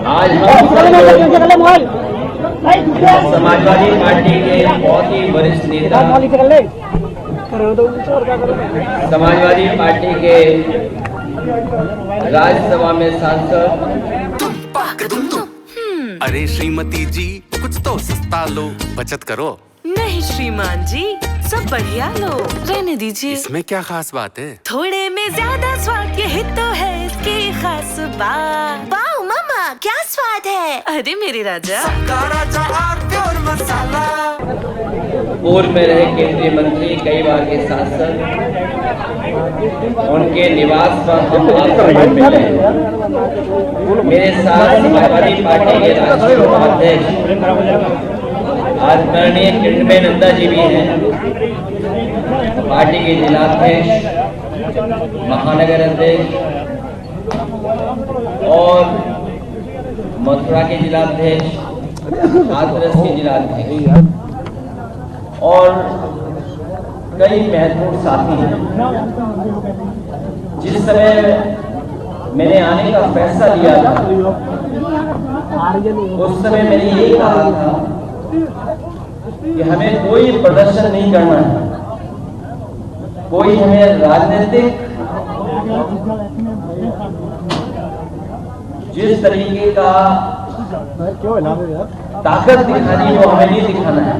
आज हम समाजवादी पार्टी के बहुत ही वरिष्ठ नेता, समाजवादी पार्टी के राज्यसभा में सांसद, अरे श्रीमती जी कुछ तो सस्ता लो, बचत करो। नहीं श्रीमान जी, सब बढ़िया लो, रहने दीजिए। इसमें क्या खास बात है? थोड़े में ज्यादा स्वाद, यही तो है इसकी खास बात। वाओ मामा, क्या स्वाद है। अरे मेरे राजा, राजा और मसाला। पूर्व में रहे केंद्रीय मंत्री, कई बार के सांसद, उनके निवास पर हम आपको मिले। मेरे साथ समाजवादी पार्टी के राष्ट्रीय उपाध्यक्ष आदरणीय किरणमय नंदा जी भी हैं, पार्टी के जिलाध्यक्ष, महानगर अध्यक्ष और मथुरा के जिलाध्यक्ष, हाथरस के जिलाध्यक्ष और कई महत्वपूर्ण साथी हैं। जिस समय मैंने आने का फैसला लिया था, उस समय मैंने यही कहा था कि हमें कोई प्रदर्शन नहीं करना है, कोई हमें राजनीतिक जिस तरीके का ताकत दिखानी वो हमें नहीं दिखाना है।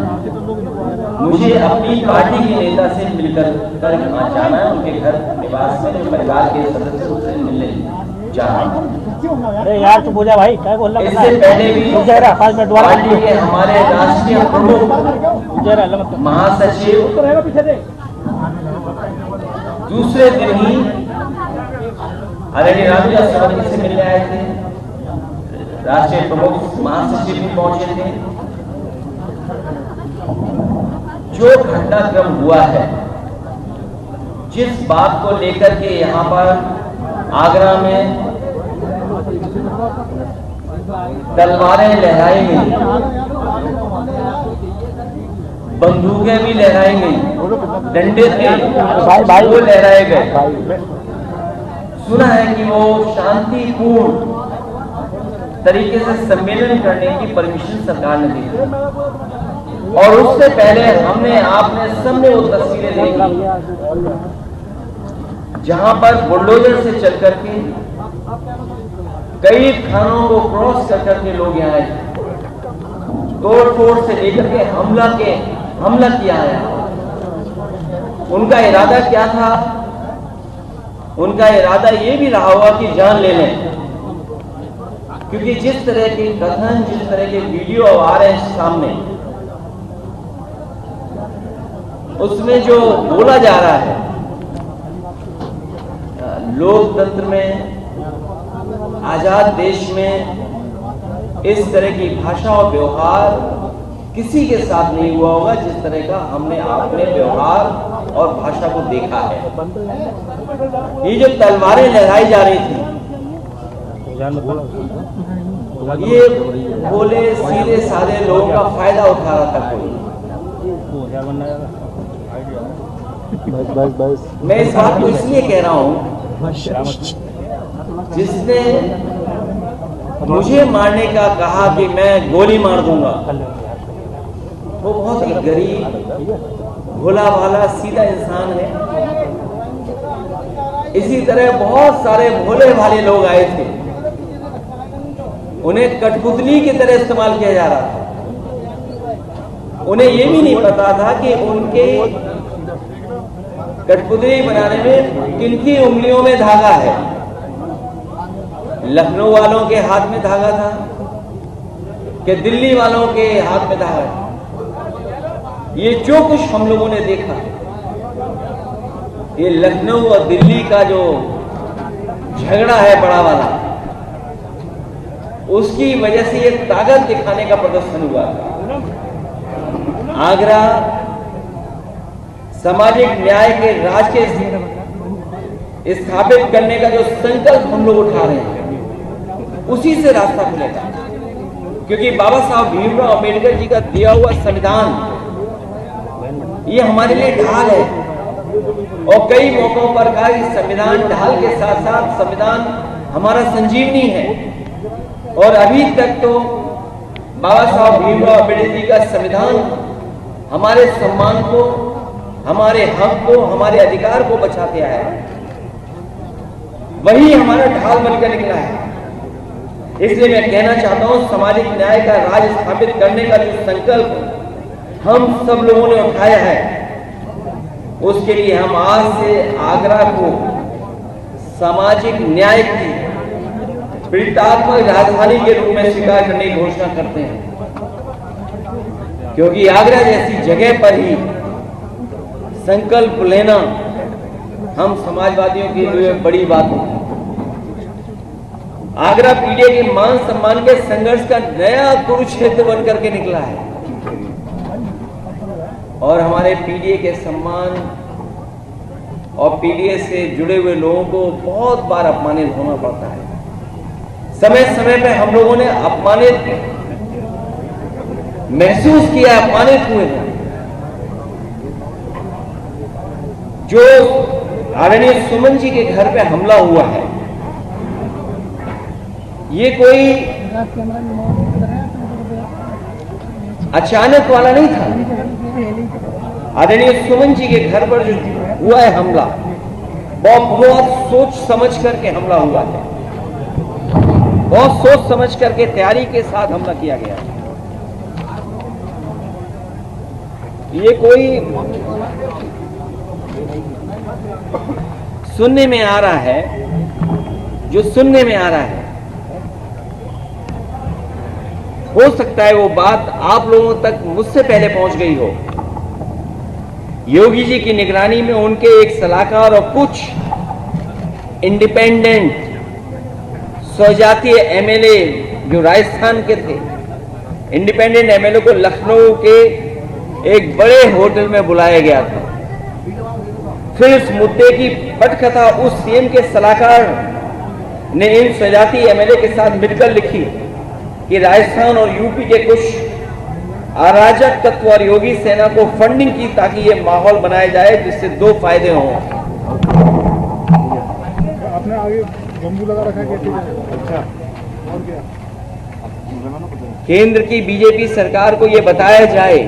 मुझे अपनी पार्टी के नेता से मिलकर जाना है, उनके घर निवास में परिवार के सदस्यों से मिलने जाना। अरे यार तू बोला भाई क्या बोल रहा है। इससे पहले भी 5 मिनट पार्टी के हमारे राष्ट्रीय प्रमुख महासचिव दूसरे दिन ही आदरणीय राष्ट्रपति से मिलने आए थे, राष्ट्रीय प्रमुख महासचिव भी पहुंचे थे। जो घटनाक्रम हुआ है, जिस बात को लेकर के यहाँ पर आगरा में तलवारें लहराई गई, बंदूकें भी लहराई गई, डंडे थे वो लहराए गए। सुना है कि वो शांतिपूर्ण तरीके से सम्मेलन करने की परमिशन सरकार ने दी, और उससे पहले आपने सबने वो तस्वीरें देखी जहां पर बुलडोजर से चल करके कई थानों को क्रॉस कर करके लोग यहाँ आए, तोड़ फोड़ से लेकर के हमला किया है। उनका इरादा क्या था? उनका इरादा ये भी रहा होगा कि जान ले लें, क्योंकि जिस तरह के कथन, जिस तरह के वीडियो आ रहे हैं सामने, उसमें जो बोला जा रहा है, लोकतंत्र में, आजाद देश में इस तरह की भाषा और व्यवहार किसी के साथ नहीं हुआ होगा जिस तरह का हमने आपने व्यवहार और भाषा को देखा है। ये जो तलवारें लहराई जा रही थी, ये भोले सीधे साधे लोगों का फायदा उठा रहा था कोई। मैं इस बात को इसलिए कह रहा हूं, जिसने मुझे मारने का कहा कि मैं गोली मार दूंगा, वो बहुत ही गरीब, भोला भाला, सीधा इंसान है। इसी तरह बहुत सारे भोले भाले लोग आए थे, उन्हें कठपुतली की तरह इस्तेमाल किया जा रहा था। उन्हें ये भी नहीं पता था कि उनके कठपुतली बनाने में किनकी उंगलियों में धागा है। लखनऊ वालों के हाथ में धागा था कि दिल्ली वालों के हाथ में धागा है। ये जो कुछ हम लोगों ने देखा, ये लखनऊ और दिल्ली का जो झगड़ा है बड़ा वाला, उसकी वजह से ये ताकत दिखाने का प्रदर्शन हुआ था। आगरा सामाजिक न्याय के राज के स्थापित करने का जो संकल्प हम लोग उठा रहे हैं, उसी से रास्ता खुलेगा, क्योंकि बाबा साहब भीमराव अम्बेडकर जी का दिया हुआ संविधान ये हमारे लिए ढाल है। और कई मौकों पर कहा कि संविधान ढाल के साथ साथ संविधान हमारा संजीवनी है। और अभी तक तो बाबा साहब भीमराव अम्बेडकर जी का संविधान हमारे सम्मान को, हमारे हक को, हमारे अधिकार को बचाते आया है, वही हमारा ढाल बनकर निकला है। इसलिए मैं कहना चाहता हूं, सामाजिक न्याय का राज स्थापित करने का जो संकल्प हम सब लोगों ने उठाया है, उसके लिए हम आज से आगरा को सामाजिक न्याय की पीड़ितात्मक राजधानी के रूप में स्वीकार करने की घोषणा करते हैं, क्योंकि आगरा जैसी जगह पर ही संकल्प लेना हम समाजवादियों के लिए बड़ी बात है। आगरा पीढ़ी के मान सम्मान के संघर्ष का नया कुरुक्षेत्र बनकर के निकला है और हमारे पीडीए के सम्मान और पीडीए से जुड़े हुए लोगों को बहुत बार अपमानित होना पड़ता है। समय समय पर हम लोगों ने अपमानित महसूस किया, अपमानित हुए हैं। जो आदरणीय सुमन जी के घर पे हमला हुआ है, ये कोई अचानक वाला नहीं था। आदरणीय सुमन जी के घर पर जो हुआ है हमला, बहुत सोच समझ करके हमला हुआ है, बहुत सोच समझ करके तैयारी के साथ हमला किया गया है। ये कोई सुनने में आ रहा है, जो सुनने में आ रहा है, हो सकता है वो बात आप लोगों तक मुझसे पहले पहुंच गई हो। योगी जी की निगरानी में उनके एक सलाहकार और कुछ इंडिपेंडेंट स्वजातीय एमएलए जो राजस्थान के थे, इंडिपेंडेंट एमएलए को लखनऊ के एक बड़े होटल में बुलाया गया था। फिर इस मुद्दे की पटकथा उस सीएम के सलाहकार ने इन स्वजातीय एमएलए के साथ मिलकर लिखी कि राजस्थान और यूपी के कुछ अराजक तत्व और योगी सेना को फंडिंग की, ताकि ये माहौल बनाया जाए जिससे दो फायदे हों। आपने आगे बम्बू लगा रखा है, अच्छा, और क्या? केंद्र की बीजेपी सरकार को यह बताया जाए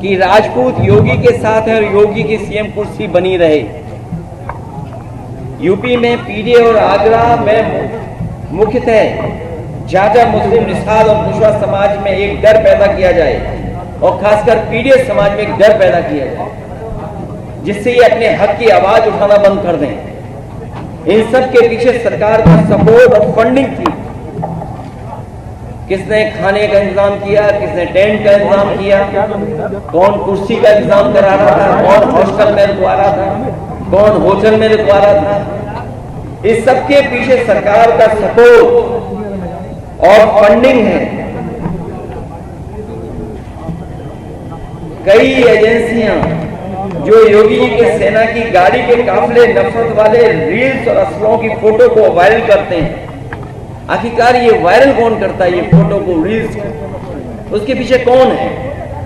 कि राजपूत योगी के साथ है और योगी की सीएम कुर्सी बनी रहे। यूपी में पीडीए और आगरा में मुख्यतः ज्यादा मुस्लिम निषाद और कुशवाहा समाज में एक डर पैदा किया जाए और खासकर पीडीए समाज में एक डर पैदा किया जाए, जिससे ये अपने हक की आवाज उठाना बंद कर दें। इन सब के पीछे सरकार का सपोर्ट और फंडिंग थी। किसने खाने का इंतजाम किया, किसने टेंट का इंतजाम किया, कौन कुर्सी का इंतजाम करा रहा था, कौन हॉस्टल में रुकवा रहा था, कौन होटल में रुकवा रहा था, इस सब के पीछे सरकार का सपोर्ट और फंडिंग है। कई एजेंसियां जो योगी जी के सेना की गाड़ी के काफले नफरत वाले रील्स और असलों की फोटो को वायरल करते हैं। आखिरकार ये वायरल कौन करता है, ये फोटो को, रील्स को? उसके पीछे कौन है,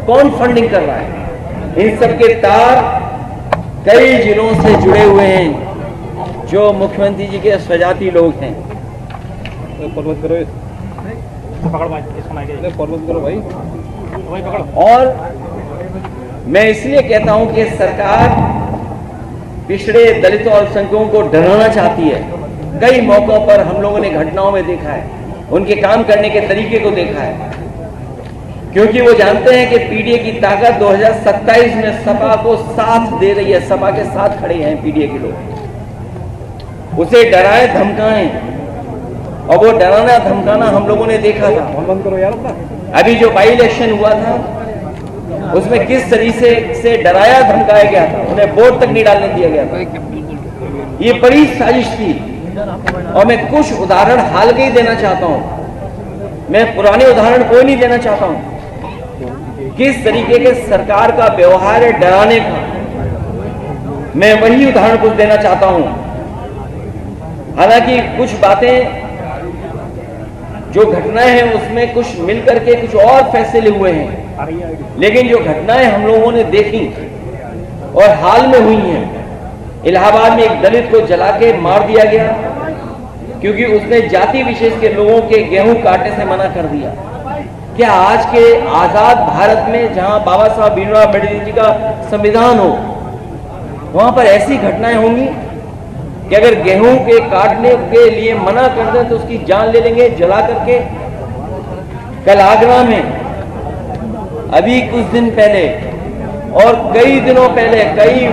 कौन फंडिंग कर रहा है? इन सब के तार कई जिलों से जुड़े हुए हैं जो मुख्यमंत्री जी के स्वजाती लोग हैं। पर्वत करो, पर्वत करो भाई, और मैं इसलिए कहता हूं कि सरकार पिछड़े दलितों और अल्पसंख्यकों को डराना चाहती है। कई मौकों पर हम लोगों ने घटनाओं में देखा है, उनके काम करने के तरीके को देखा है, क्योंकि वो जानते हैं कि पीडीए की ताकत 2027 में सपा को साथ दे रही है। सपा के साथ खड़े हैं पीडीए के लोग, उसे डराए धमकाएं, और वो डराना धमकाना हम लोगों ने देखा था। बंद करो यार अपना। अभी जो बाई इलेक्शन हुआ था उसमें किस तरीके से डराया धमकाया गया था, उन्हें वोट तक नहीं डालने दिया गया था। ये बड़ी साजिश थी, और मैं कुछ उदाहरण हाल के ही देना चाहता हूं। मैं पुराने उदाहरण कोई नहीं देना चाहता हूं। किस तरीके के सरकार का व्यवहार है डराने का, मैं वही उदाहरण कुछ देना चाहता हूं। हालांकि कुछ बातें जो घटनाएं हैं उसमें कुछ मिलकर के कुछ और फैसले हुए हैं, लेकिन जो घटनाएं हम लोगों ने देखी और हाल में हुई हैं, इलाहाबाद में एक दलित को जला के मार दिया गया, क्योंकि उसने जाति विशेष के लोगों के गेहूं काटने से मना कर दिया। क्या आज के आजाद भारत में जहां बाबा साहब भीमराव अम्बेडकर जी का संविधान हो, वहां पर ऐसी घटनाएं होंगी कि अगर गेहूं के काटने के लिए मना कर दें तो उसकी जान ले लेंगे जला करके। कल आगरा में अभी कुछ दिन पहले और कई दिनों पहले, कई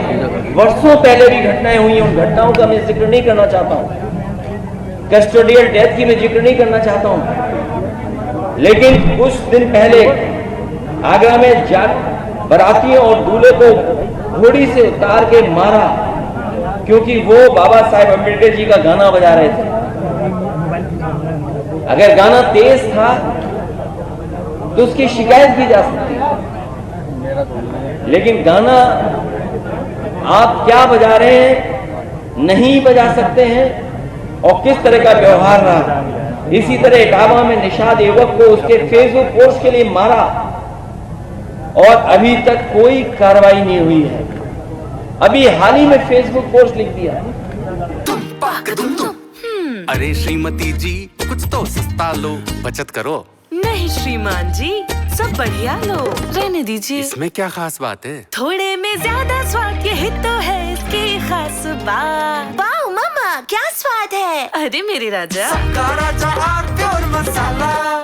वर्षों पहले भी घटनाएं हुई हैं। उन घटनाओं का मैं जिक्र नहीं करना चाहता हूं, कस्टोडियल डेथ की मैं जिक्र नहीं करना चाहता हूं, लेकिन कुछ दिन पहले आगरा में बारातियों और दूल्हे को घोड़ी से उतार के मारा क्योंकि वो बाबा साहेब अम्बेडकर जी का गाना बजा रहे थे। अगर गाना तेज था तो उसकी शिकायत की जा सकती है, लेकिन गाना आप क्या बजा रहे हैं नहीं बजा सकते हैं, और किस तरह का व्यवहार रहा। इसी तरह इटावा में निषाद युवक को उसके फेसबुक पोस्ट के लिए मारा और अभी तक कोई कार्रवाई नहीं हुई है। अभी हाल ही में फेसबुक पोस्ट लिख दिया। अरे श्रीमती जी कुछ तो सस्ता लो, बचत करो। नहीं श्रीमान जी, सब बढ़िया लो, रहने दीजिए। इसमें क्या खास बात है? थोड़े में ज्यादा स्वाद, यही तो है इसकी खास बात। वाओ मम्मा, क्या स्वाद है। अरे मेरे राजा। राजा और प्योर मसाला।